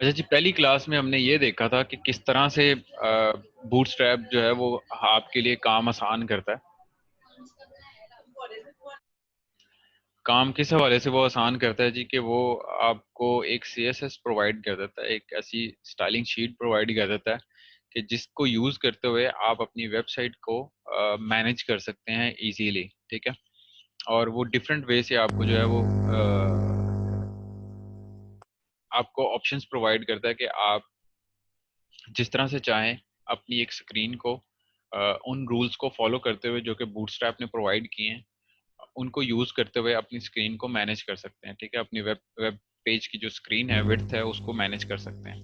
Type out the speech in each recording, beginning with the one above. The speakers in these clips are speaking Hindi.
अच्छा जी, पहली क्लास में हमने ये देखा था कि किस तरह से बूटस्ट्रैप जो है वो आपके लिए काम आसान करता है। काम किस हवाले से वो आसान करता है जी, कि वो आपको एक सीएसएस प्रोवाइड कर देता है, एक ऐसी स्टाइलिंग शीट प्रोवाइड कर देता है कि जिसको यूज़ करते हुए आप अपनी वेबसाइट को मैनेज कर सकते हैं इजीली। ठीक है। और वो डिफरेंट वे से आपको जो है वो आपको ऑप्शंस प्रोवाइड करता है कि आप जिस तरह से चाहें अपनी एक स्क्रीन को उन रूल्स को फॉलो करते हुए जो कि बूटस्ट्रैप ने प्रोवाइड किए हैं, उनको यूज़ करते हुए अपनी स्क्रीन को मैनेज कर सकते हैं। ठीक है। अपनी वेब वेब पेज की जो स्क्रीन है, विड्थ है, उसको मैनेज कर सकते हैं।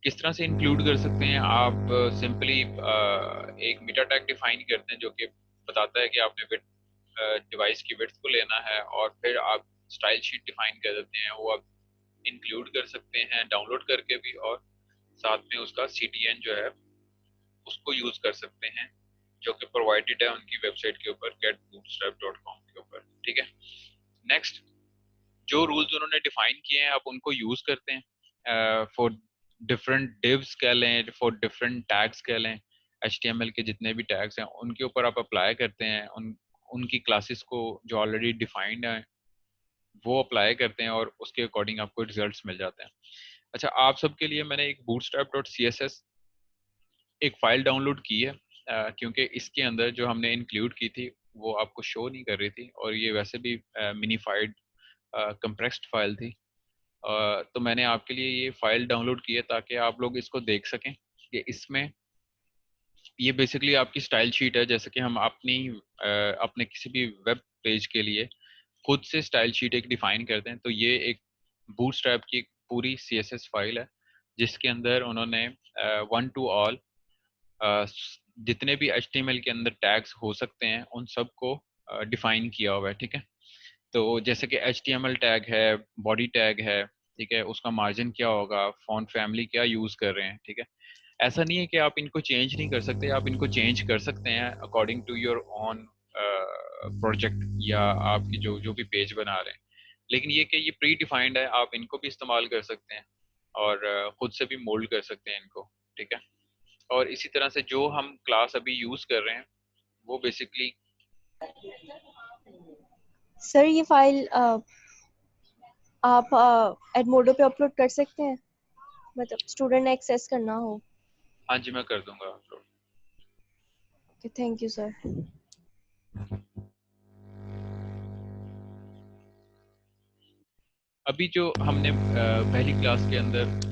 किस तरह से इंक्लूड कर सकते हैं आप? सिंपली एक मीटा टैग डिफाइन करते हैं जो कि बताता है कि आपने विड्थ डिवाइस की विड्थ को लेना है, और फिर आप स्टाइल शीट डिफाइन कर देते हैं। वो आप इंक्लूड कर सकते हैं डाउनलोड करके भी, और साथ में उसका सीटीएन जो है उसको यूज कर सकते हैं, जो कि प्रोवाइडेड है उनकी वेबसाइट के ऊपर getbootstrap.com के ऊपर। ठीक है। नेक्स्ट, जो रूल्स उन्होंने डिफाइन किए हैं आप उनको यूज करते हैं फॉर डिफरेंट डिव्स कह लें, फॉर डिफरेंट टैग्स कह लें। एचटीएमएल के जितने भी टैग्स हैं उनके ऊपर आप अप्लाई करते हैं, उनकी क्लासेस को जो ऑलरेडी डिफाइंड है वो अप्लाई करते हैं, और उसके अकॉर्डिंग आपको रिजल्ट्स मिल जाते हैं। अच्छा, आप सबके लिए मैंने एक bootstrap.css एक फाइल डाउनलोड की है, क्योंकि इसके अंदर जो हमने इंक्लूड की थी वो आपको शो नहीं कर रही थी, और ये वैसे भी मिनीफाइड कंप्रेस्ड फाइल थी। तो मैंने आपके लिए ये फाइल डाउनलोड की है ताकि आप लोग इसको देख सकें कि इसमें ये बेसिकली आपकी स्टाइल शीट है। जैसे कि हम अपने किसी भी वेब पेज के लिए खुद से स्टाइल शीट एक डिफाइन करते हैं, तो ये एक बूटस्ट्रैप की एक पूरी सीएसएस फाइल है जिसके अंदर उन्होंने वन टू ऑल जितने भी एचटीएमएल के अंदर टैग्स हो सकते हैं उन सबको डिफाइन किया हुआ है। ठीक है। तो जैसे कि एचटीएमएल टैग है, बॉडी टैग है, ठीक है, उसका मार्जिन क्या होगा, फॉन्ट फैमिली क्या यूज कर रहे हैं। ठीक है। ऐसा नहीं है कि आप इनको चेंज नहीं कर सकते, आप इनको चेंज कर सकते हैं according to your own project, या आपकी जो जो भी पेज बना रहे हैं। लेकिन ये कि ये प्री डिफाइंड है, आप इनको भी इस्तेमाल कर सकते हैं, और खुद से भी मोल्ड कर सकते हैं इनको। ठीक है। और इसी तरह से जो हम क्लास अभी यूज कर रहे हैं वो बेसिकली सर ये फाइल आप एडमोडो पे अपलोड कर सकते हैं, मतलब स्टूडेंट ने एक्सेस करना हो। हाँ जी, मैं कर दूंगा upload. Okay, thank you sir. अभी जो हमने पहली क्लास के अंदर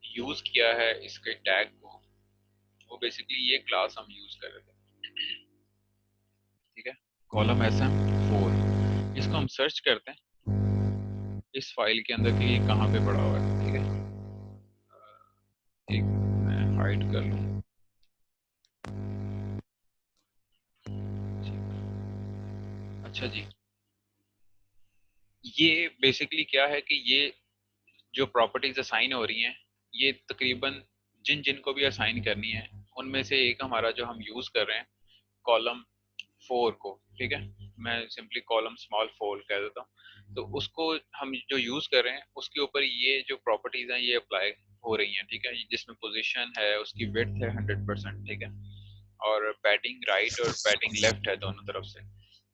यूज किया है इसके टैग को, वो बेसिकली ये क्लास हम यूज कर रहे थे। ठीक है। कॉलम SM4, इसको हम सर्च करते हैं इस फाइल के अंदर कि ये कहाँ पे पड़ा हुआ है। ठीक है। एक मैं हाइड कर लूँ। अच्छा जी, ये बेसिकली क्या है कि ये जो प्रॉपर्टीज असाइन हो रही हैं, ये तकरीबन जिन जिन को भी असाइन करनी है उनमें से एक हमारा जो हम यूज कर रहे हैं कॉलम 4 को। ठीक है। मैं सिंपली कॉलम स्मॉल 4 कह देता हूँ, तो उसको हम जो यूज कर रहे हैं उसके ऊपर ये जो प्रॉपर्टीज हैं ये अप्लाई हो रही हैं। ठीक है। जिसमें पोजीशन है, उसकी विड्थ है 100%। ठीक है। और पैडिंग राइट और पैडिंग लेफ्ट है दोनों तरफ से।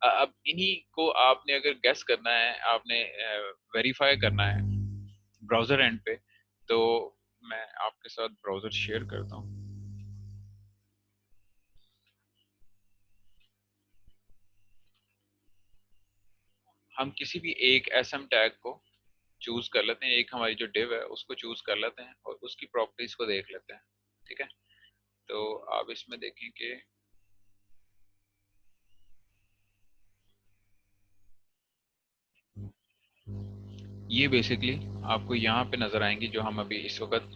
अब इन्हीं को आपने अगर गेस करना है, आपने वेरीफाई करना है ब्राउजर एंड पे, तो मैं आपके साथ ब्राउजर शेयर करता हूँ। हम किसी भी एक एसएम टैग को चूज कर लेते हैं, एक हमारी जो डिव है उसको चूज कर लेते हैं और उसकी प्रॉपर्टीज को देख लेते हैं। ठीक है। तो आप इसमें देखें कि ये बेसिकली आपको यहाँ पे नजर आएंगी जो हम अभी इस वक्त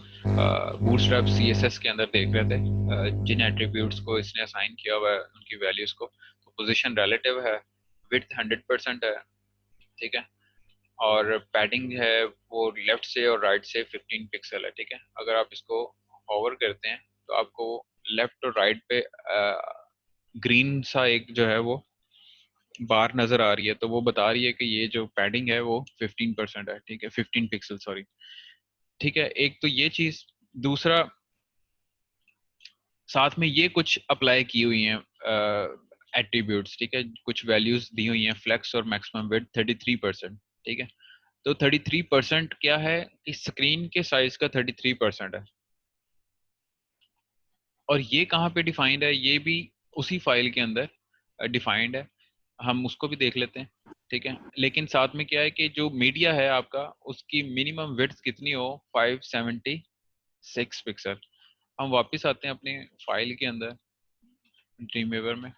बूटस्ट्रैप सीएसएस के अंदर देख रहे थे। जिन एट्रीब्यूट्स को इसने असाइन किया हुआ है उनकी वैल्यूज को, तो पोजीशन रिलेटिव है, विड्थ 100% है। ठीक है। और पैडिंग है वो लेफ्ट से और राइट से 15 पिक्सल है। ठीक है। अगर आप इसको होवर करते हैं तो आपको लेफ्ट और राइट पे ग्रीन सा एक जो है वो बार नजर आ रही है, तो वो बता रही है कि ये जो पैडिंग है वो 15% है। ठीक है, 15 पिक्सल, सॉरी। ठीक है, एक तो ये चीज, दूसरा साथ में ये कुछ अप्लाई की हुई हैं एट्रीब्यूट्स, ठीक है, कुछ वैल्यूज दी हुई हैं, फ्लेक्स और मैक्सिमम विड्थ 33%, ठीक है। तो 33% क्या है कि स्क्रीन के साइज का 33% है, और ये कहाँ पे डिफाइंड है, ये भी उसी फाइल के अंदर डिफाइंड है, हम उसको भी देख लेते हैं, ठीक है। लेकिन साथ में क्या है कि जो मीडिया है आपका, उसकी मिनिमम विड्थ कितनी हो, 576 पिक्सल। हम वापस आते हैं अपनी फाइल के अंदर ड्रीमवेवर में,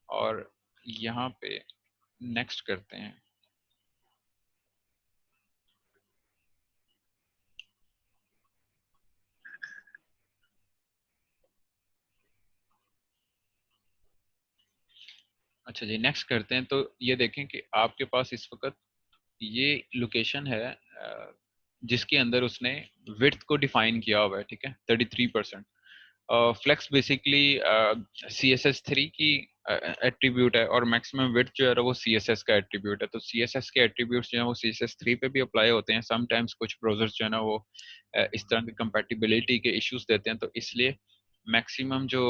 और यहाँ पे नेक्स्ट करते हैं। अच्छा जी, नेक्स्ट करते हैं। तो ये देखें कि आपके पास इस वक्त ये लोकेशन है जिसके अंदर उसने विड्थ को डिफाइन किया हुआ है, ठीक है, 33%। फ्लेक्स बेसिकली CSS3 की एट्रीब्यूट है, और मैक्सिमम विड्थ जो है वो CSS का एट्रीब्यूट है। तो CSS के एट्रीब्यूट्स जो है वो CSS3 पे भी अप्लाई होते हैं। समटाइम्स कुछ ब्राउजर्स जो है ना वो इस तरह के कंपैटिबिलिटी के इश्यूज देते हैं, तो इसलिए मैक्सिमम जो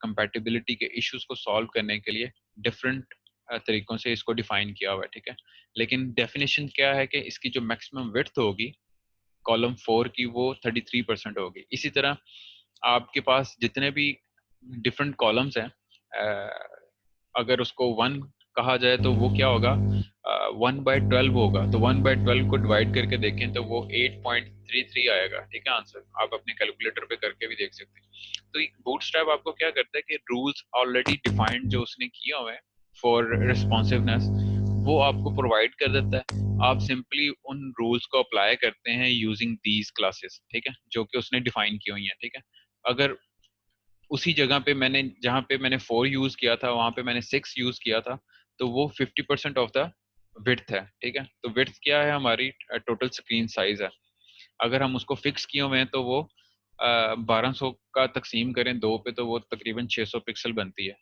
कंपैटिबिलिटी के इश्यूज को सॉल्व करने के लिए डिफरेंट तरीकों से इसको डिफाइन किया हुआ है, ठीक है। लेकिन डेफिनेशन क्या है कि इसकी जो मैक्सिमम विड्थ होगी कॉलम 4 की, वो 33% होगी। इसी तरह आपके पास जितने भी डिफरेंट कॉलम्स हैं, अगर उसको 1 कहा जाए तो वो क्या होगा, 1/12 होगा। तो 1/12 को डिवाइड करके देखें तो वो 8.33 आएगा, ठीक है आंसर। आप अपने कैलकुलेटर पे करके भी देख सकते हैं। तो बूटस्ट्रैप आपको क्या करता है कि रूल्स ऑलरेडी डिफाइंड जो उसने किए हुए हैं फॉर रिस्पॉन्सिवनेस, वो आपको प्रोवाइड कर देता है। आप सिंपली उन रूल्स को अप्लाई करते हैं यूजिंग दीज क्लासेस, ठीक है, जो कि उसने डिफाइन की हुई हैं, ठीक है। अगर उसी जगह पे मैंने, जहाँ पे मैंने 4 यूज किया था, वहां पे मैंने 6 यूज किया था, तो वो 50% ऑफ द विड्थ है, ठीक है। तो विड्थ क्या है, हमारी टोटल स्क्रीन साइज है। अगर हम उसको फिक्स किए हुए हैं तो वो 1200 का तकसीम करें 2 पे तो वो तकरीबन 600 पिक्सल बनती है।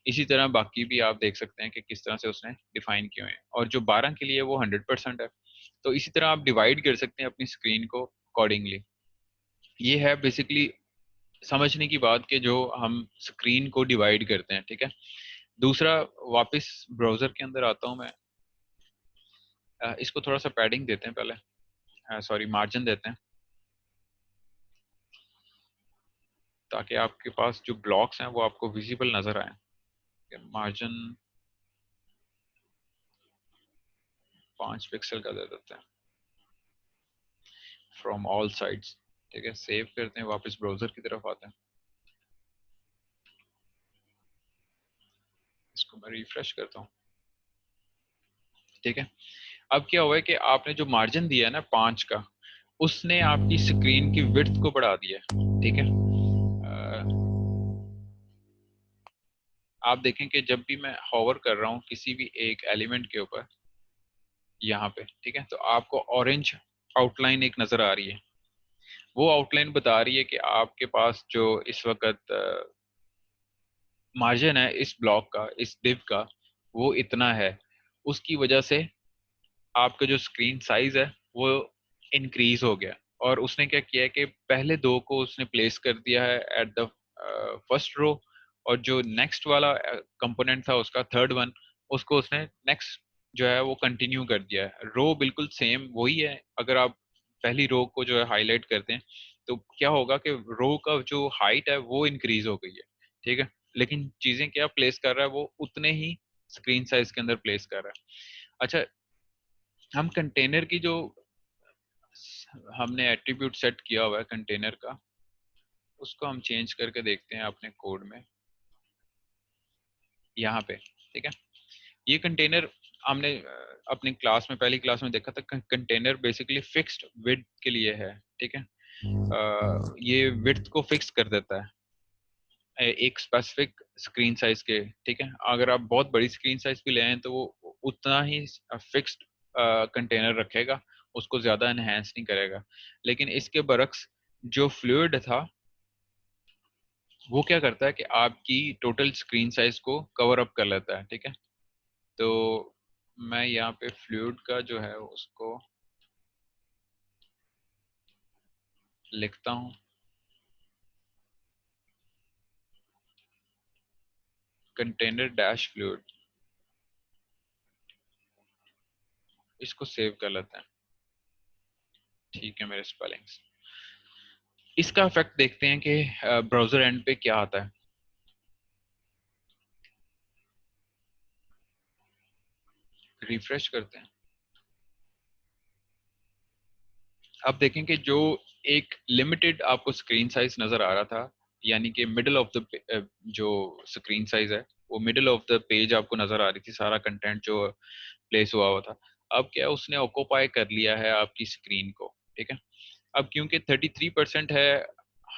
इसी तरह बाकी भी आप देख सकते हैं कि किस तरह से उसने डिफाइन किए हुए हैं, और जो 12 के लिए वो 100% है। तो इसी तरह आप डिवाइड कर सकते हैं अपनी स्क्रीन को अकॉर्डिंगली। ये है बेसिकली समझने की बात कि जो हम स्क्रीन को डिवाइड करते हैं, ठीक है। दूसरा, वापस ब्राउजर के अंदर आता हूं मैं। इसको थोड़ा सा पैडिंग देते हैं पहले, सॉरी मार्जिन देते हैं, ताकि आपके पास जो ब्लॉक्स हैं वो आपको विजिबल नजर आए। मार्जिन 5 पिक्सल का दे देते हैं, फ्रॉम ऑल साइड्स, ठीक है। सेव करते हैं, वापस ब्राउजर की तरफ आते हैं। इसको मैं रिफ्रेश करता हूँ, ठीक है। अब क्या हुआ है कि आपने जो मार्जिन दिया है ना 5 का, उसने आपकी स्क्रीन की विड्थ को बढ़ा दिया है, ठीक है। आप देखें कि जब भी मैं हॉवर कर रहा हूँ किसी भी एक एलिमेंट के ऊपर यहाँ पे, ठीक है, तो आपको ऑरेंज आउटलाइन एक नजर आ रही है। वो आउटलाइन बता रही है कि आपके पास जो इस वक्त मार्जिन है इस ब्लॉक का, इस डिव का, वो इतना है। उसकी वजह से आपका जो स्क्रीन साइज है वो इंक्रीज हो गया। और उसने क्या किया है कि पहले 2 को उसने प्लेस कर दिया है एट द फर्स्ट रो, और जो नेक्स्ट वाला कंपोनेंट था उसका थर्ड वन, उसको उसने नेक्स्ट जो है वो कंटिन्यू कर दिया है। रो बिल्कुल सेम वही है। अगर आप पहली रो को जो है हाईलाइट करते हैं तो क्या होगा कि रो का जो हाइट है वो इंक्रीज हो गई है, ठीक है। लेकिन चीजें क्या प्लेस कर रहा है, वो उतने ही स्क्रीन साइज के अंदर प्लेस कर रहा है। अच्छा, हम कंटेनर की जो हमने एट्रीब्यूट सेट किया हुआ है कंटेनर का, उसको हम चेंज करके देखते हैं अपने कोड में यहाँ पे, ठीक है। ये कंटेनर हमने अपने क्लास में, पहली क्लास में देखा था। कंटेनर बेसिकली फिक्स्ड विड्थ के लिए है, ठीक है। ये विड्थ को फिक्स कर देता है एक स्पेसिफिक स्क्रीन साइज के, ठीक है। अगर आप बहुत बड़ी स्क्रीन साइज भी ले आए तो वो उतना ही फिक्स्ड कंटेनर रखेगा, उसको ज्यादा एनहेंस नहीं करेगा। लेकिन इसके बरक्स जो फ्लूइड था वो क्या करता है कि आपकी टोटल स्क्रीन साइज को कवर अप कर लेता है, ठीक है। तो मैं यहाँ पे फ्लूइड का जो है उसको लिखता हूँ, कंटेनर डैश फ्लूइड, इसको सेव कर लेते हैं। ठीक है, मेरे स्पेलिंग्स। इसका इफेक्ट देखते हैं कि ब्राउजर एंड पे क्या आता है। रिफ्रेश करते हैं। अब देखें कि जो एक लिमिटेड आपको स्क्रीन साइज नजर आ रहा था, यानी कि मिडिल ऑफ द जो स्क्रीन साइज है वो मिडिल ऑफ द पेज आपको नजर आ रही थी, सारा कंटेंट जो प्लेस हुआ हुआ था। अब क्या उसने ऑक्यूपाई कर लिया है आपकी स्क्रीन को, ठीक है। अब क्योंकि 33% है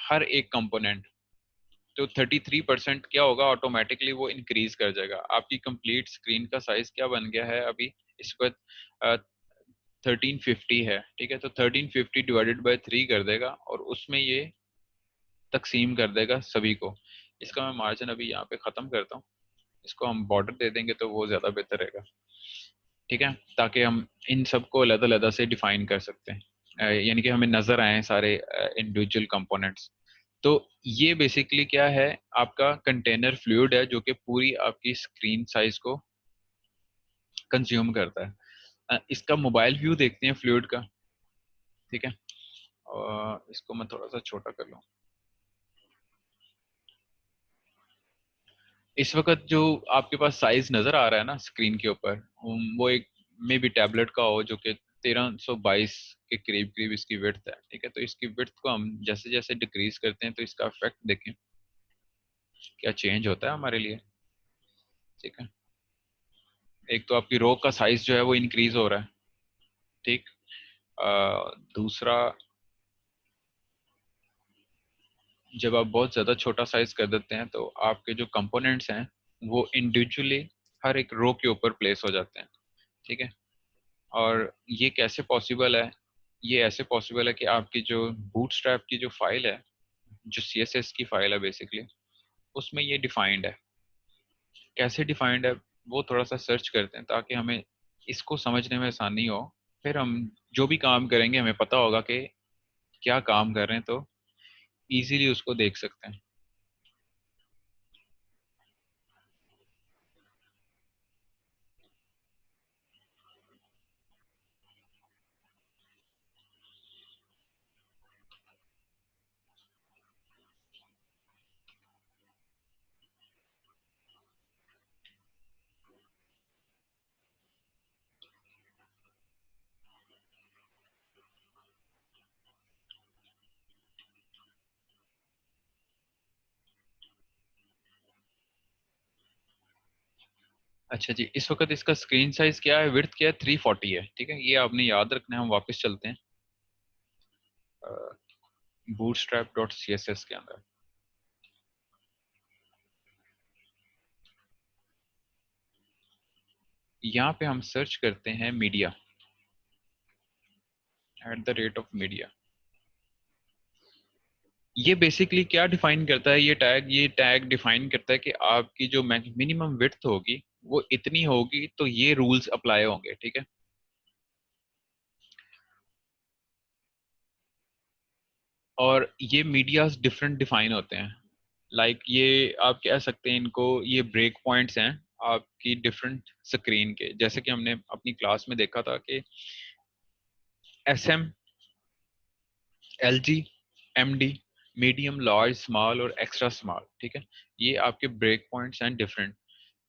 हर एक कंपोनेंट, तो 33% क्या होगा, ऑटोमेटिकली वो इंक्रीज कर जाएगा। आपकी कंप्लीट स्क्रीन का साइज क्या बन गया है अभी, इसको 1350 है, ठीक है। तो 1350 डिवाइडेड बाय 3 कर देगा और उसमें ये तकसीम कर देगा सभी को। इसका मैं मार्जिन अभी यहाँ पे ख़त्म करता हूँ, इसको हम बॉर्डर दे देंगे तो वो ज़्यादा बेहतर रहेगा, ठीक है, ताकि हम इन सबको अलग-अलग से डिफाइन कर सकते हैं, यानी कि हमें नज़र आए सारे इंडिविजुअल कंपोनेंट्स। तो ये बेसिकली क्या है, आपका कंटेनर फ्लूइड है जो कि पूरी आपकी स्क्रीन साइज को कंज्यूम करता है। इसका मोबाइल व्यू देखते हैं फ्लूइड का, ठीक है। और इसको मैं थोड़ा सा छोटा कर लूँ। इस वक्त जो आपके पास साइज नजर आ रहा है ना स्क्रीन के ऊपर, वो एक मे बी टैबलेट का हो जो कि 1322 के करीब करीब इसकी विड्थ है, ठीक है। तो इसकी विड्थ को हम जैसे जैसे डिक्रीज करते हैं तो इसका इफेक्ट देखें क्या चेंज होता है हमारे लिए, ठीक है। एक तो आपकी रो का साइज जो है वो इंक्रीज हो रहा है, ठीक। दूसरा, जब आप बहुत ज़्यादा छोटा साइज कर देते हैं तो आपके जो कंपोनेंट्स हैं वो इंडिविजुअली हर एक रो के ऊपर प्लेस हो जाते हैं, ठीक है। और ये कैसे पॉसिबल है, ये ऐसे पॉसिबल है कि आपकी जो बूटस्ट्रैप की जो फाइल है, जो CSS की फाइल है बेसिकली, उसमें ये डिफाइंड है। कैसे डिफाइंड है वो थोड़ा सा सर्च करते हैं ताकि हमें इसको समझने में आसानी हो। फिर हम जो भी काम करेंगे हमें पता होगा कि क्या काम कर रहे हैं, तो इजीली उसको देख सकते हैं। अच्छा जी, इस वक्त इसका स्क्रीन साइज क्या है, विड्थ क्या है, 340 है, ठीक है। ये आपने याद रखना है। हम वापस चलते हैं bootstrap.css के अंदर। यहाँ पे हम सर्च करते हैं मीडिया, @मीडिया। ये बेसिकली क्या डिफाइन करता है, ये टैग डिफाइन करता है कि आपकी जो मिनिमम विड्थ होगी वो इतनी होगी तो ये रूल्स अप्लाई होंगे, ठीक है। और ये मीडियाज डिफरेंट डिफाइन होते हैं। लाइक ये आप कह सकते हैं इनको, ये ब्रेक पॉइंट्स हैं आपकी डिफरेंट स्क्रीन के। जैसे कि हमने अपनी क्लास में देखा था कि SM, LG, MD, medium, large, small और एक्स्ट्रा स्मॉल, ठीक है। ये आपके ब्रेक पॉइंट्स हैं डिफरेंट।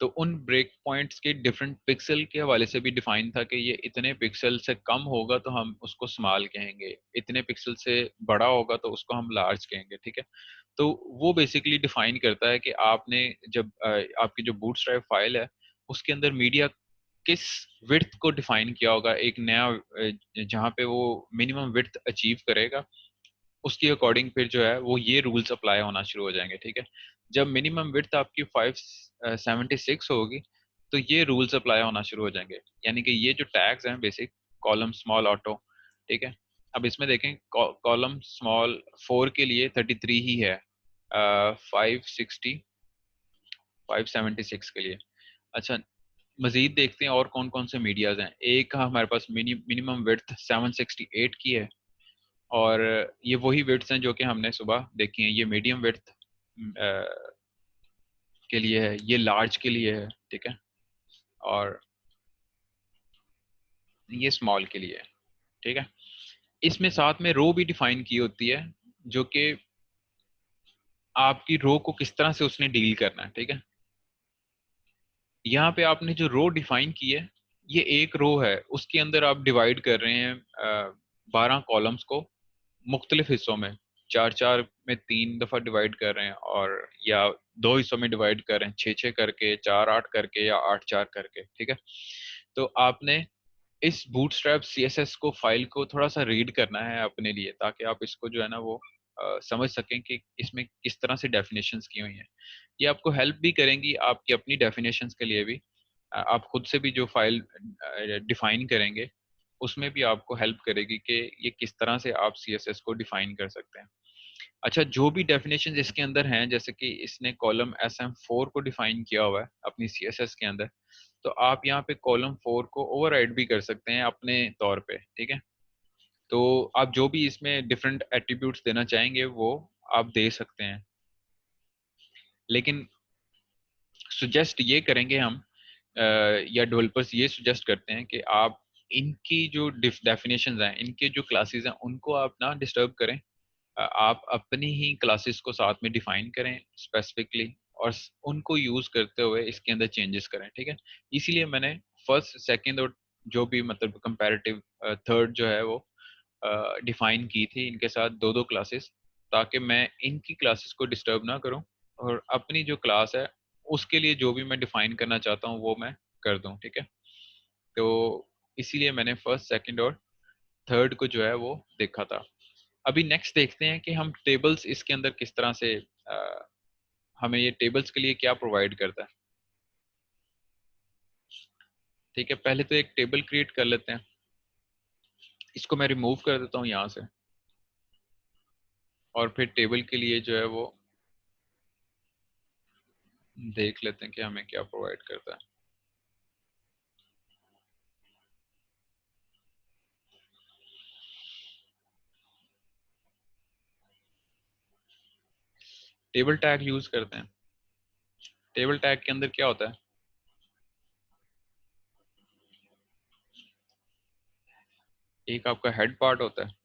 तो उन ब्रेक पॉइंट्स के डिफरेंट पिक्सल के हवाले से भी डिफाइन था कि ये इतने पिक्सल से कम होगा तो हम उसको स्मॉल कहेंगे, इतने पिक्सल से बड़ा होगा तो उसको हम लार्ज कहेंगे, ठीक है। तो वो बेसिकली डिफाइन करता है कि आपने जब आपकी जो बूटस्ट्रैप फाइल है उसके अंदर मीडिया किस विड्थ को डिफाइन किया होगा, एक नया जहाँ पे वो मिनिमम विड्थ अचीव करेगा उसके अकॉर्डिंग फिर जो है वो ये रूल्स अप्लाई होना शुरू हो जाएंगे, ठीक है। जब मिनिमम विड्थ आपकी 576 होगी तो ये रूल्स अप्लाई होना शुरू हो जाएंगे, यानी कि ये जो टैग्स हैं बेसिक, कॉलम स्मॉल ऑटो, ठीक है। अब इसमें देखें कॉलम स्मॉल 4 के लिए 33 ही है, 576 के लिए। अच्छा, मजीद देखते हैं और कौन कौन से मीडियाज हैं। एक हमारे पास मिनिमम विड्थ 768 की है, और ये वही विड्थ हैं जो कि हमने सुबह देखी हैं। ये मीडियम विड्थ के लिए है, ये लार्ज के लिए है, ठीक है, और ये स्मॉल के लिए है, ठीक है। इसमें साथ में रो भी डिफाइन की होती है, जो कि आपकी रो को किस तरह से उसने डील करना है, ठीक है। यहाँ पे आपने जो रो डिफाइन की है, ये एक रो है, उसके अंदर आप डिवाइड कर रहे हैं 12 कॉलम्स को मुख्तलिफ हिस्सों में, चार चार में 3 दफा डिवाइड कर रहे हैं, और या 2 हिस्सों में डिवाइड कर रहे हैं, 6 6 करके, 4 8 करके, या 8 4 करके, ठीक है। तो आपने इस बूटस्ट्रैप सीएसएस को, फाइल को थोड़ा सा रीड करना है अपने लिए, ताकि आप इसको जो है ना वो समझ सकें कि इसमें किस तरह से डेफिनेशंस की हुई हैं। ये आपको हेल्प भी करेंगी आपकी अपनी डेफिनेशंस के लिए भी। आप खुद से भी जो फाइल डिफाइन करेंगे, उसमें भी आपको हेल्प करेगी कि ये किस तरह से आप सीएसएस को डिफाइन कर सकते हैं। अच्छा, जो भी डेफिनेशन इसके अंदर हैं, जैसे कि इसने कॉलम SM4 को डिफाइन किया हुआ है अपनी सीएसएस के अंदर, तो आप यहाँ पे कॉलम 4 को ओवरराइड भी कर सकते हैं अपने तौर पे, ठीक है। तो आप जो भी इसमें डिफरेंट एट्रीब्यूट्स देना चाहेंगे वो आप दे सकते हैं, लेकिन सुजेस्ट ये करेंगे हम, या डेवलपर्स ये सुजेस्ट करते हैं कि आप इनकी जो डेफिनेशंस हैं, इनके जो क्लासेस हैं, उनको आप ना डिस्टर्ब करें। आप अपनी ही क्लासेस को साथ में डिफाइन करें स्पेसिफिकली, और उनको यूज करते हुए इसके अंदर चेंजेस करें, ठीक है। इसीलिए मैंने फर्स्ट सेकंड और जो भी मतलब कंपैरेटिव थर्ड जो है वो डिफाइन की थी इनके साथ दो दो क्लासेस, ताकि मैं इनकी क्लासेस को डिस्टर्ब ना करूं, और अपनी जो क्लास है उसके लिए जो भी मैं डिफाइन करना चाहता हूं वो मैं कर दूं, ठीक है। तो इसीलिए मैंने फर्स्ट सेकंड और थर्ड को जो है वो देखा था। अभी नेक्स्ट देखते हैं कि हम टेबल्स इसके अंदर किस तरह से हमें ये टेबल्स के लिए क्या प्रोवाइड करता है, ठीक है। पहले तो एक टेबल क्रिएट कर लेते हैं, इसको मैं रिमूव कर देता हूँ यहाँ से, और फिर टेबल के लिए जो है वो देख लेते हैं कि हमें क्या प्रोवाइड करता है। टेबल टैग यूज करते हैं। टेबल टैग के अंदर क्या होता है, एक आपका हेड पार्ट होता है,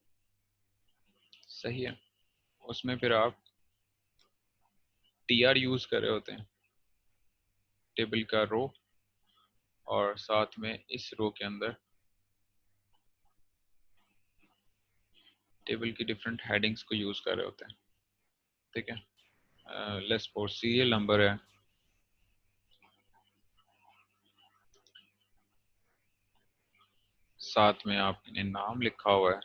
सही है। उसमें फिर आप TR यूज कर रहे होते हैं, टेबल का रो, और साथ में इस रो के अंदर टेबल की डिफरेंट हेडिंग्स को यूज कर रहे होते हैं, ठीक है। लेट्स सपोज सीरियल नंबर है, साथ में आपने नाम लिखा हुआ है,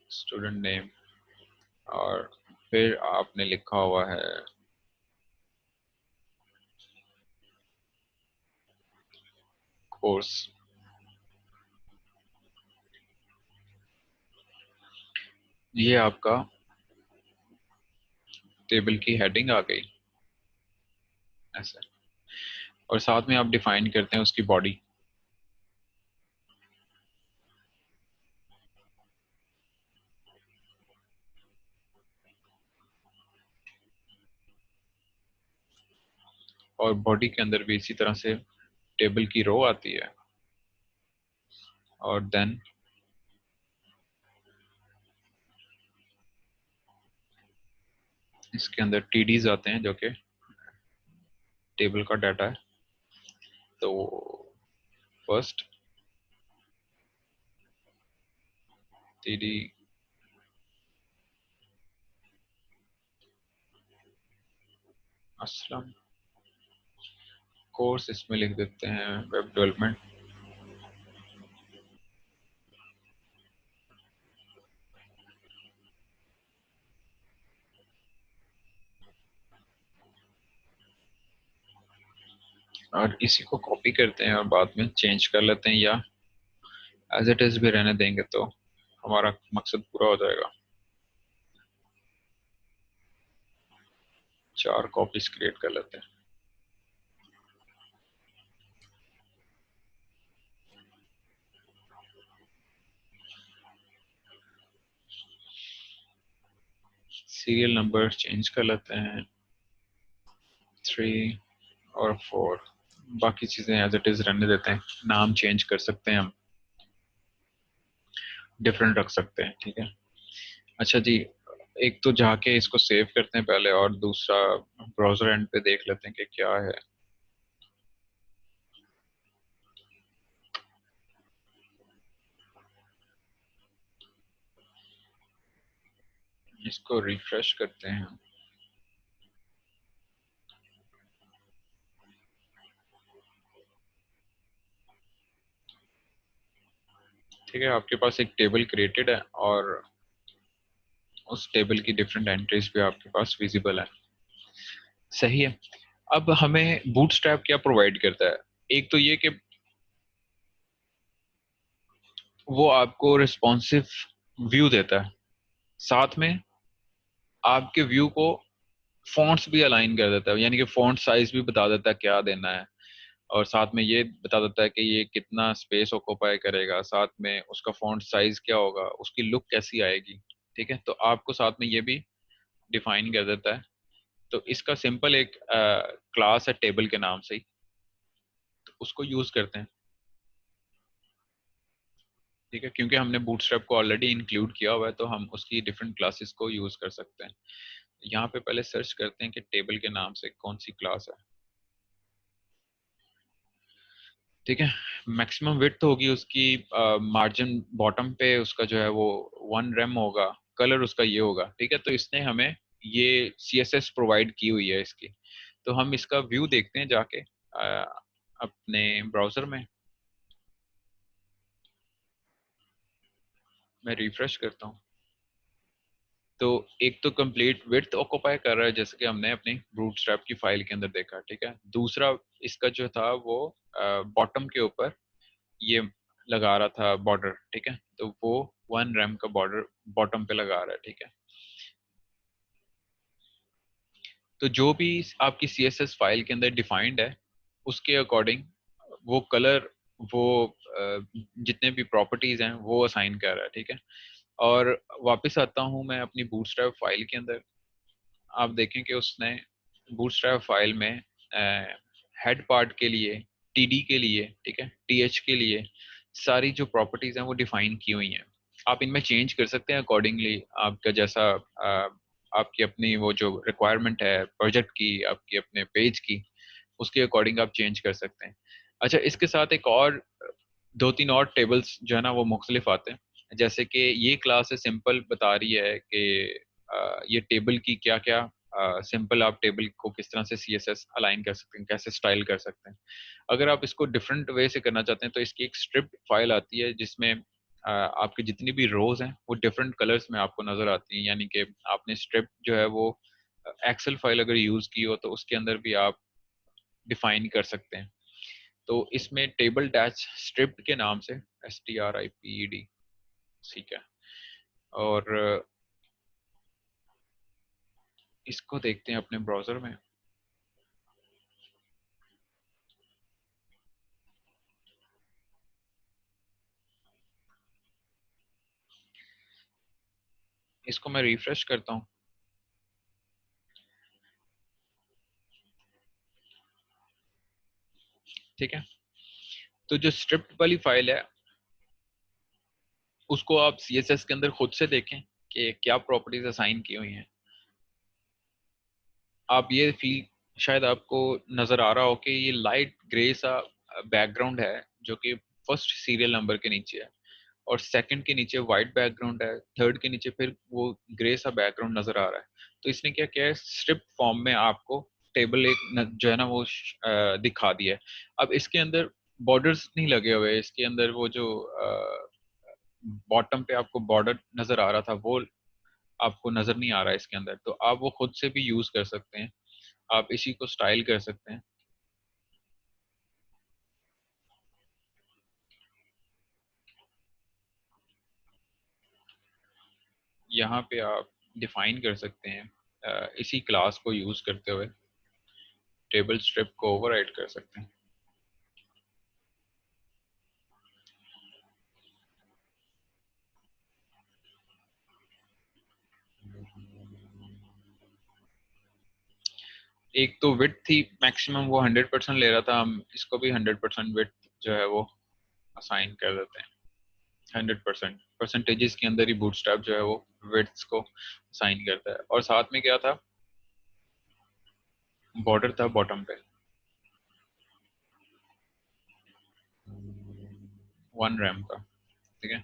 स्टूडेंट नेम, और फिर आपने लिखा हुआ है कोर्स। ये आपका टेबल की हेडिंग आ गई ऐसे, और साथ में आप डिफाइन करते हैं उसकी बॉडी, और बॉडी के अंदर भी इसी तरह से टेबल की रो आती है, और देन इसके अंदर TDs आते हैं जो कि टेबल का डाटा है। तो फर्स्ट TD असलम, कोर्स इसमें लिख देते हैं वेब डेवलपमेंट, और इसी को कॉपी करते हैं और बाद में चेंज कर लेते हैं, या एज इट इज भी रहने देंगे तो हमारा मकसद पूरा हो जाएगा। 4 कॉपीज क्रिएट कर लेते हैं। सीरियल नंबर चेंज कर लेते हैं 3 और 4, बाकी चीज़ें एज इट इज़ रहने देते हैं। नाम चेंज कर सकते हैं, हम डिफरेंट रख सकते हैं, ठीक है। अच्छा जी, एक तो जाके इसको सेव करते हैं पहले, और दूसरा ब्राउजर एंड पे देख लेते हैं कि क्या है। इसको रिफ्रेश करते हैं। ठीक है, आपके पास एक टेबल क्रिएटेड है और उस टेबल की डिफरेंट एंट्रीज भी आपके पास विजिबल है। सही है। अब हमें बूटस्ट्रैप क्या प्रोवाइड करता है? एक तो ये कि वो आपको रिस्पॉन्सिव व्यू देता है, साथ में आपके व्यू को फॉन्ट्स भी अलाइन कर देता है, यानी कि फॉन्ट साइज भी बता देता है क्या देना है, और साथ में ये बता देता है कि ये कितना स्पेस ऑक्यूपाई करेगा, साथ में उसका फॉन्ट साइज क्या होगा, उसकी लुक कैसी आएगी। ठीक है, तो आपको साथ में ये भी डिफाइन कर देता है। तो इसका सिंपल एक क्लास है टेबल के नाम से ही, तो उसको यूज करते हैं। ठीक है, क्योंकि हमने बूटस्ट्रैप को ऑलरेडी इंक्लूड किया हुआ है, तो हम उसकी डिफरेंट क्लासेस को यूज कर सकते हैं। यहाँ पे पहले सर्च करते हैं कि टेबल के नाम से कौन सी क्लास है। ठीक है, मैक्सिमम विड्थ होगी उसकी, मार्जिन बॉटम पे उसका जो है वो 1 रेम होगा, कलर उसका ये होगा। ठीक है, तो इसने हमें ये CSS प्रोवाइड की हुई है इसकी। तो हम इसका व्यू देखते हैं जाके अपने ब्राउजर में। मैं रिफ्रेश करता हूँ, तो एक तो कंप्लीट विड्थ ऑक्यूपाई कर रहा है, जैसे कि हमने अपनी बूटस्ट्रैप की फाइल के अंदर देखा। ठीक है, दूसरा इसका जो था वो बॉटम के ऊपर ये लगा रहा था बॉर्डर। ठीक है, तो वो 1 रेम का बॉर्डर बॉटम पे लगा रहा है। ठीक है, तो जो भी आपकी CSS फाइल के अंदर डिफाइंड है उसके अकॉर्डिंग वो कलर, वो जितने भी प्रॉपर्टीज हैं वो असाइन कर रहा है। ठीक है, और वापस आता हूँ मैं अपनी बूटस्ट्रैप फाइल के अंदर। आप देखें कि उसने बूटस्ट्रैप फाइल में हेड पार्ट के लिए, TD के लिए, ठीक है, TH के लिए सारी जो प्रॉपर्टीज हैं वो डिफाइन की हुई हैं। आप इनमें चेंज कर सकते हैं अकॉर्डिंगली, आपका जैसा आपकी अपनी वो जो रिक्वायरमेंट है प्रोजेक्ट की, आपकी अपने पेज की, उसके अकॉर्डिंग आप चेंज कर सकते हैं। अच्छा, इसके साथ एक और 2-3 और टेबल्स जो है ना वो मुख्तलिफ आते हैं। जैसे कि ये क्लास है सिंपल बता रही है कि ये टेबल की क्या क्या, सिंपल आप टेबल को किस तरह से CSS अलाइन कर सकते हैं, कैसे स्टाइल कर सकते हैं। अगर आप इसको डिफरेंट वे से करना चाहते हैं तो इसकी एक स्क्रिप्ट फाइल आती है जिसमें आपकी जितनी भी रोज हैं वो डिफरेंट कलर्स में आपको नजर आती हैं। यानी कि आपने स्क्रिप्ट जो है वो एक्सेल फाइल अगर यूज की हो तो उसके अंदर भी आप डिफाइन कर सकते हैं। तो इसमें टेबल डैश स्क्रिप्ट के नाम से, STRIPED, ठीक है। और इसको देखते हैं अपने ब्राउजर में। इसको मैं रिफ्रेश करता हूँ। ठीक है, तो जो स्क्रिप्ट वाली फाइल है उसको आप CSS के अंदर खुद से देखें कि क्या प्रॉपर्टीज असाइन की हुई हैं। आप ये फील शायद आपको नजर आ रहा हो कि ये लाइट ग्रे सा बैकग्राउंड है जो कि फर्स्ट सीरियल नंबर के नीचे है, और सेकंड के नीचे वाइट बैकग्राउंड है, थर्ड के नीचे फिर वो ग्रे सा बैकग्राउंड नजर आ रहा है। तो इसने क्या किया है, स्ट्रिप फॉर्म में आपको टेबल एक जो है ना वो दिखा दिया है। अब इसके अंदर बॉर्डर्स नहीं लगे हुए, इसके अंदर वो जो बॉटम पे आपको बॉर्डर नजर आ रहा था वो आपको नजर नहीं आ रहा है इसके अंदर। तो आप वो खुद से भी यूज कर सकते हैं, आप इसी को स्टाइल कर सकते हैं। यहाँ पे आप डिफाइन कर सकते हैं, इसी क्लास को यूज करते हुए टेबल स्ट्रिप को ओवरराइड कर सकते हैं। एक तो विड्थ थी मैक्सिमम, वो 100% ले रहा था, हम इसको भी 100% विड्थ जो है वो असाइन कर देते हैं। 100% परसेंटेजेस के अंदर ही बूटस्ट्रैप जो है वो विड्थ को असाइन करता है। और साथ में क्या था, बॉर्डर था बॉटम पे 1 रैम का, ठीक है।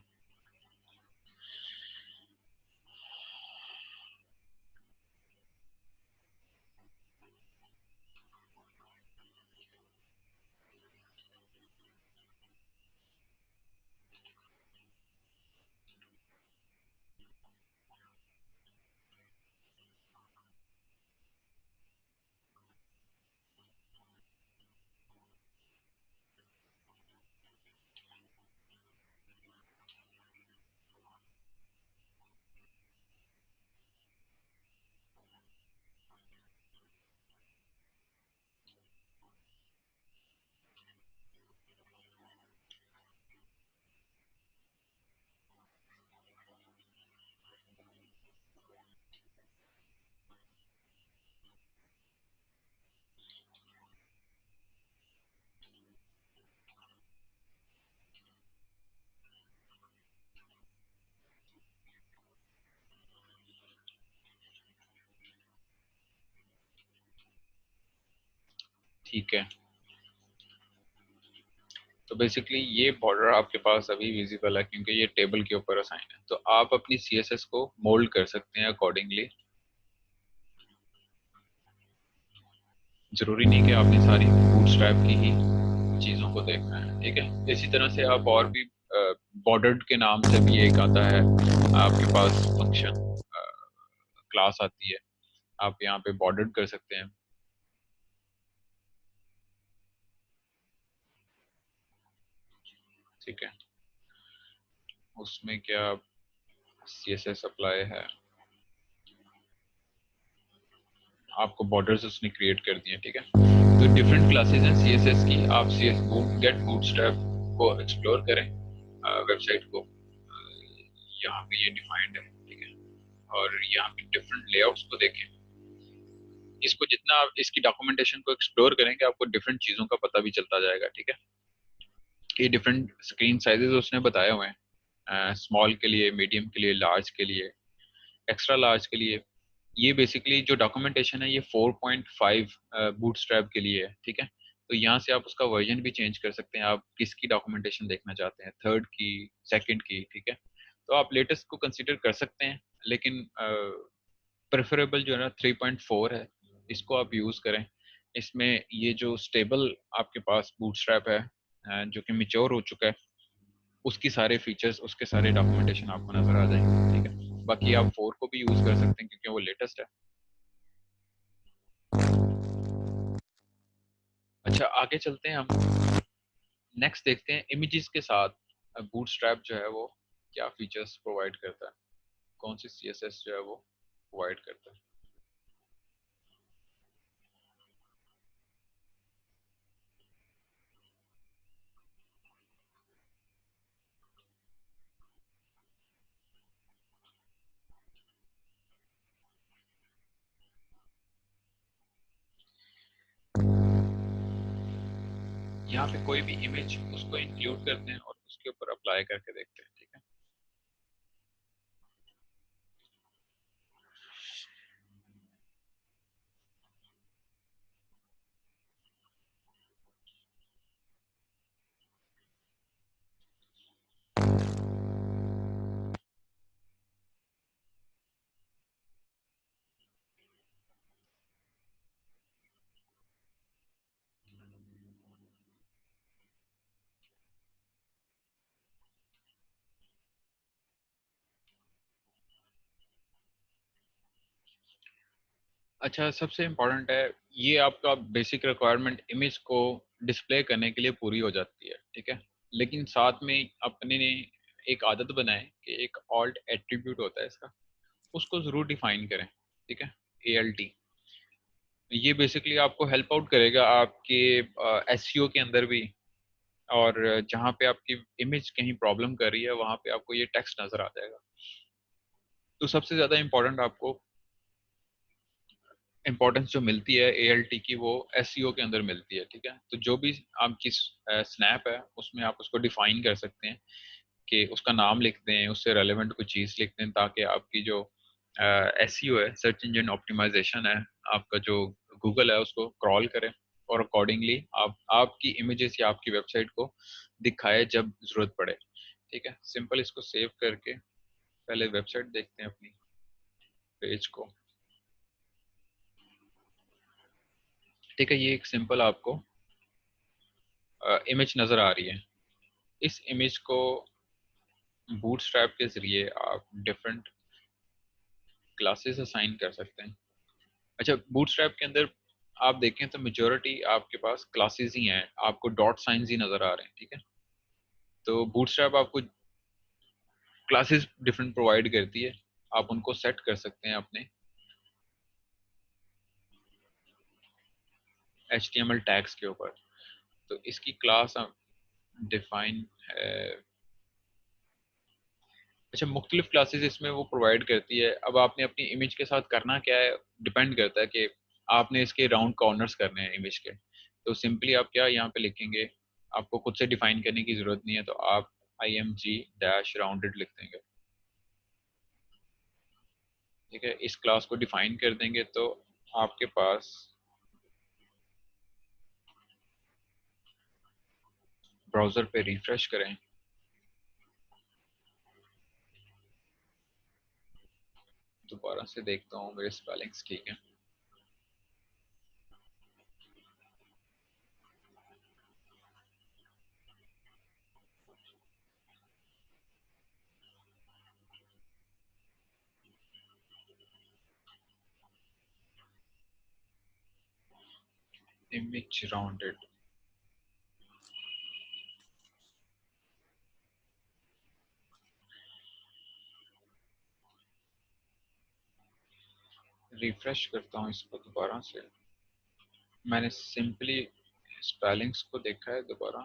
ठीक है, तो बेसिकली ये बॉर्डर आपके पास अभी विजिबल है क्योंकि ये टेबल के ऊपर असाइन है। तो आप अपनी सीएसएस को मोल्ड कर सकते हैं अकॉर्डिंगली। जरूरी नहीं कि आपने सारी बूटस्ट्रैप की ही चीज़ों को देखना है, ठीक है। इसी तरह से आप और भी बॉर्डर्ड के नाम से भी एक आता है आपके पास फंक्शन, क्लास आती है, आप यहाँ पे बॉर्डर्ड कर सकते हैं, ठीक है। उसमें क्या सीएसएस अप्लाई है, आपको बॉर्डर्स उसने क्रिएट कर दिए, ठीक है। तो डिफरेंट क्लासेस हैं सीएसएस की, आप सीएस बूट गेट बूटस्ट्रैप को एक्सप्लोर करें वेबसाइट को, यहाँ पे ये डिफाइंड है, ठीक है। और यहाँ पे डिफरेंट लेआउट्स को देखें, इसको जितना आप इसकी डॉक्यूमेंटेशन को एक्सप्लोर करेंगे आपको डिफरेंट चीज़ों का पता भी चलता जाएगा, ठीक है। ये डिफरेंट स्क्रीन साइजेस उसने बताए हुए हैं, स्मॉल के लिए, मीडियम के लिए, लार्ज के लिए, एक्स्ट्रा लार्ज के लिए। ये बेसिकली जो डॉक्यूमेंटेशन है ये 4.5 बूटस्ट्रैप के लिए है, ठीक है। तो यहाँ से आप उसका वर्जन भी चेंज कर सकते हैं, आप किसकी डॉक्यूमेंटेशन देखना चाहते हैं, थर्ड की, सेकंड की, ठीक है। तो आप लेटेस्ट को कंसीडर कर सकते हैं, लेकिन प्रेफरेबल जो है ना 3.4 है, इसको आप यूज़ करें। इसमें ये जो स्टेबल आपके पास बूटस्ट्रैप है जो कि मिच्योर हो चुका है, उसकी सारे फीचर्स, उसके सारे डॉक्यूमेंटेशन आपको नजर आ जाएंगे, ठीक है। बाकी आप 4 को भी यूज़ कर सकते हैं क्योंकि वो लेटेस्ट है। अच्छा, आगे चलते हैं हम, नेक्स्ट देखते हैं इमेजेस के साथ बूटस्ट्रैप जो है वो क्या फीचर्स प्रोवाइड करता है, कौन सी सीएसएस जो है वो प्रोवाइड करता है। यहाँ पे कोई भी इमेज उसको इंक्लूड करते हैं और उसके ऊपर अप्लाई करके देखते हैं, ठीक है। अच्छा, सबसे इम्पोर्टेंट है, ये आपका बेसिक रिक्वायरमेंट इमेज को डिस्प्ले करने के लिए पूरी हो जाती है, ठीक है। लेकिन साथ में अपने ने एक आदत बनाए कि एक ऑल्ट एट्रीब्यूट होता है इसका, उसको जरूर डिफाइन करें, ठीक है। ALT, ये बेसिकली आपको हेल्प आउट करेगा आपके एसईओ के अंदर भी, और जहाँ पे आपकी इमेज कहीं प्रॉब्लम कर रही है वहाँ पे आपको ये टेक्स्ट नजर आ जाएगा। तो सबसे ज्यादा इम्पोर्टेंट आपको इम्पोर्टेंस जो मिलती है ALT की वो SEO के अंदर मिलती है, ठीक है। तो जो भी आपकी स्नैप है उसमें आप उसको डिफाइन कर सकते हैं कि उसका नाम लिख दें, उससे रेलेवेंट कोई चीज़ लिख दें, ताकि आपकी जो SEO है, सर्च इंजन ऑप्टिमाइजेशन है, आपका जो गूगल है उसको क्रॉल करे और अकॉर्डिंगली आपकी इमेजेस या आपकी वेबसाइट को दिखाए जब ज़रूरत पड़े, ठीक है। सिंपल इसको सेव करके पहले वेबसाइट देखते हैं अपनी पेज को, ठीक है। ये एक सिंपल आपको इमेज नज़र आ रही है। इस इमेज को बूटस्ट्रैप के ज़रिए आप डिफरेंट क्लासेस असाइन कर सकते हैं। अच्छा, बूटस्ट्रैप के अंदर आप देखें तो मेजोरिटी आपके पास क्लासेस ही हैं, आपको डॉट साइंस ही नज़र आ रहे हैं, ठीक है। तो बूटस्ट्रैप आपको क्लासेस डिफरेंट प्रोवाइड करती है, आप उनको सेट कर सकते हैं अपने HTML टैग्स के ऊपर। तो इसकी क्लास डिफाइन है। अच्छा, मुख्तलिफ क्लासेस इसमें वो प्रोवाइड करती है। अब आपने अपनी इमेज के साथ करना क्या है, डिपेंड करता है कि आपने इसके राउंड कॉर्नर्स करने हैं इमेज के। तो सिंपली आप क्या यहाँ पे लिखेंगे, आपको खुद से डिफाइन करने की ज़रूरत नहीं है, तो आप IMG डैश राउंडेड लिख देंगे, ठीक है। इस क्लास को डिफाइन कर देंगे तो आपके पास ब्राउज़र पे रिफ्रेश करें, दोबारा से देखता हूँ मेरे स्पेलिंग्स ठीक है। इमेज राउंडेड, रिफ्रेश करता हूँ इसको दोबारा से। मैंने सिंपली स्पेलिंग्स को देखा है दोबारा,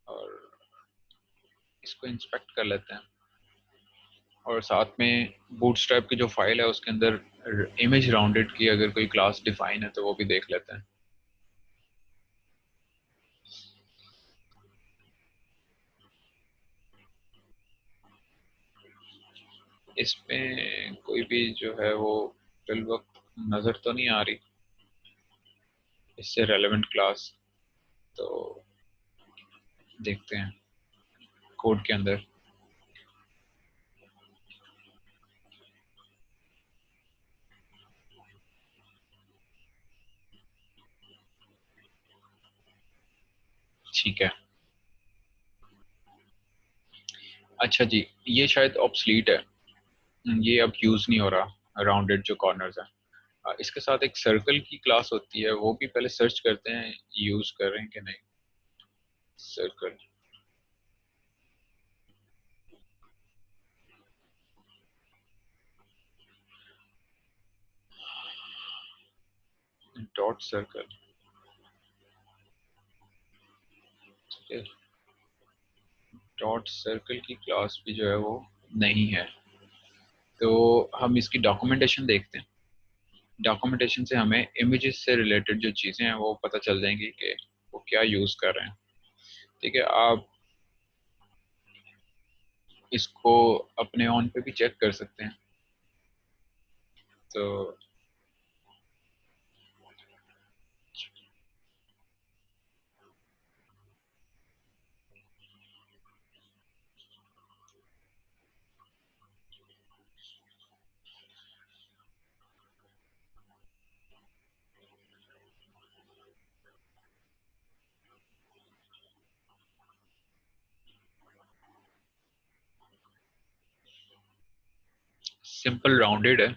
और इसको इंस्पेक्ट कर लेते हैं, और साथ में बूटस्ट्रैप की जो फाइल है उसके अंदर इमेज राउंडेड की अगर कोई क्लास डिफाइन है तो वो भी देख लेते हैं। इसमें कोई भी जो है वो फिल वक्त नज़र तो नहीं आ रही इससे रेलेवेंट क्लास, तो देखते हैं कोड के अंदर। ठीक है। अच्छा जी, ये शायद ऑब्सलीट है, ये अब यूज़ नहीं हो रहा राउंडेड जो कॉर्नर्स है। इसके साथ एक सर्कल की क्लास होती है, वो भी पहले सर्च करते हैं यूज़ कर रहे हैं कि नहीं। सर्कल, डॉट सर्कल, ठीक है। डॉट सर्कल की क्लास भी जो है वो नहीं है, तो हम इसकी डॉक्यूमेंटेशन देखते हैं। डॉक्यूमेंटेशन से हमें इमेजेस से रिलेटेड जो चीज़ें हैं वो पता चल जाएंगी कि वो क्या यूज़ कर रहे हैं, ठीक है। आप इसको अपने ऑन पे भी चेक कर सकते हैं। तो सिंपल राउंडेड है,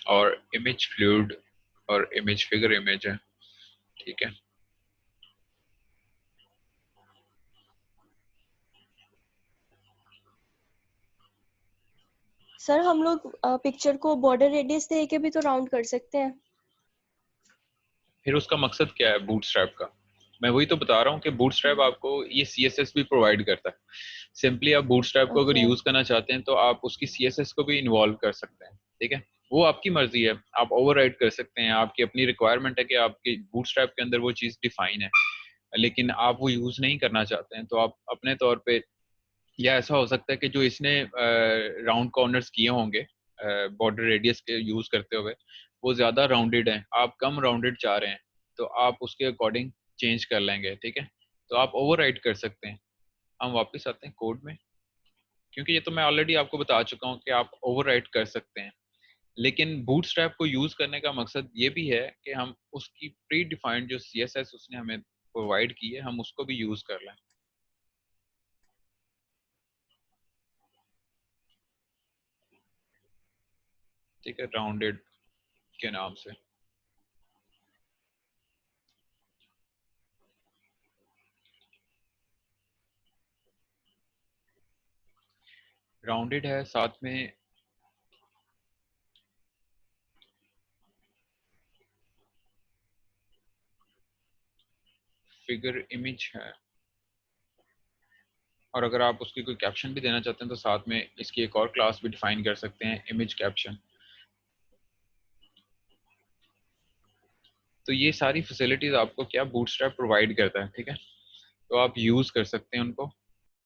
और इमेज फ्लूइड और इमेज फिगर इमेज है, ठीक है। सर हम लोग पिक्चर को बॉर्डर रेडियस दे के भी तो राउंड कर सकते हैं। फिर उसका मकसद क्या है बूटस्ट्रैप का? मैं वही तो बता रहा हूँ कि बूटस्ट्रैप आपको ये CSS भी प्रोवाइड करता है। सिंपली आप बूटस्ट्रैप को अगर ओके। यूज करना चाहते हैं तो आप उसकी CSS को भी इन्वॉल्व कर सकते हैं, ठीक है। वो आपकी मर्जी है, आप ओवरराइड कर सकते हैं, आपकी अपनी रिक्वायरमेंट है कि आपके बूटस्ट्रैप के अंदर वो चीज़ डिफाइन है, लेकिन आप वो यूज़ नहीं करना चाहते हैं, तो आप अपने तौर पे, या ऐसा हो सकता है कि जो इसने राउंड कॉर्नर्स किए होंगे बॉर्डर रेडियस के यूज़ करते हुए, वो ज़्यादा राउंडेड हैं, आप कम राउंडेड चाह रहे हैं, तो आप उसके अकॉर्डिंग चेंज कर लेंगे, ठीक है। तो आप ओवरराइड कर सकते हैं। हम वापस आते हैं कोड में, क्योंकि ये तो मैं ऑलरेडी आपको बता चुका हूँ कि आप ओवरराइड कर सकते हैं, लेकिन बूटस्ट्रैप को यूज़ करने का मकसद ये भी है कि हम उसकी प्री डिफाइंड जो CSS उसने हमें प्रोवाइड की है, हम उसको भी यूज़ कर लें। ठीक है, राउंडेड के नाम से। राउंडेड है, साथ में फिगर इमेज है, और अगर आप उसकी कोई कैप्शन भी देना चाहते हैं तो साथ में इसकी एक और क्लास भी डिफाइन कर सकते हैं, इमेज कैप्शन। तो ये सारी फैसिलिटीज आपको क्या बूटस्ट्रैप प्रोवाइड करता है, ठीक है, तो आप यूज कर सकते हैं उनको।